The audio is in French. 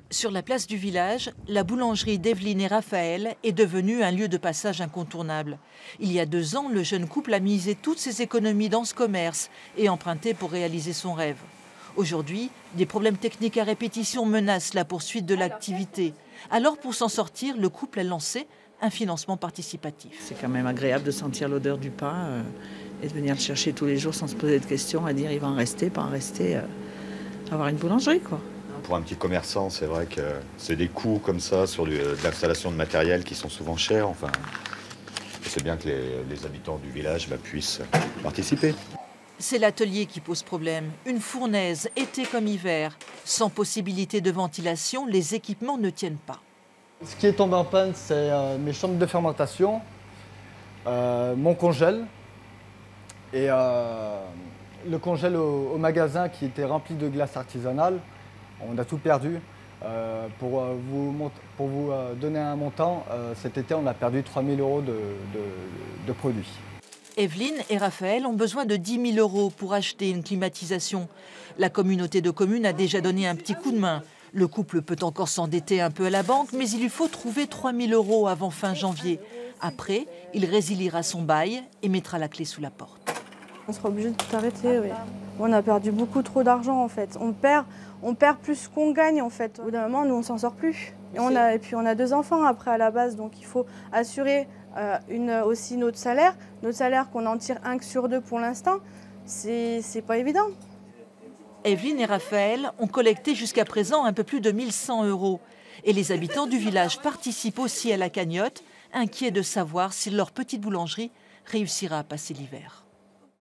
Sur la place du village, la boulangerie d'Evelyne et Raphaël est devenue un lieu de passage incontournable. Il y a 2 ans, le jeune couple a misé toutes ses économies dans ce commerce et emprunté pour réaliser son rêve. Aujourd'hui, des problèmes techniques à répétition menacent la poursuite de l'activité. Alors, pour s'en sortir, le couple a lancé un financement participatif. C'est quand même agréable de sentir l'odeur du pain et de venir le chercher tous les jours sans se poser de questions, à dire il va en rester, pas en rester, avoir une boulangerie, quoi. Pour un petit commerçant, c'est vrai que c'est des coûts comme ça sur de l'installation de matériel qui sont souvent chers. Enfin, c'est bien que les habitants du village puissent participer. C'est l'atelier qui pose problème. Une fournaise, été comme hiver. Sans possibilité de ventilation, les équipements ne tiennent pas. Ce qui est tombé en panne, c'est mes chambres de fermentation, mon congèle et le congèle au magasin qui était rempli de glace artisanale. On a tout perdu. Pour vous donner un montant, cet été, on a perdu 3 000 € de produits. Evelyne et Raphaël ont besoin de 10 000 € pour acheter une climatisation. La communauté de communes a déjà donné un petit coup de main. Le couple peut encore s'endetter un peu à la banque, mais il lui faut trouver 3 000 € avant fin janvier. Après, il résiliera son bail et mettra la clé sous la porte. On sera obligé de tout arrêter, oui. On a perdu beaucoup trop d'argent, en fait. On perd plus qu'on gagne, en fait. Au bout d'un moment, nous, on s'en sort plus. Et puis, on a 2 enfants après, à la base, donc il faut assurer aussi notre salaire qu'on en tire 1 sur 2 pour l'instant. C'est pas évident. Evelyne et Raphaël ont collecté jusqu'à présent un peu plus de 1 100 €. Et les habitants du village participent aussi à la cagnotte, inquiets de savoir si leur petite boulangerie réussira à passer l'hiver.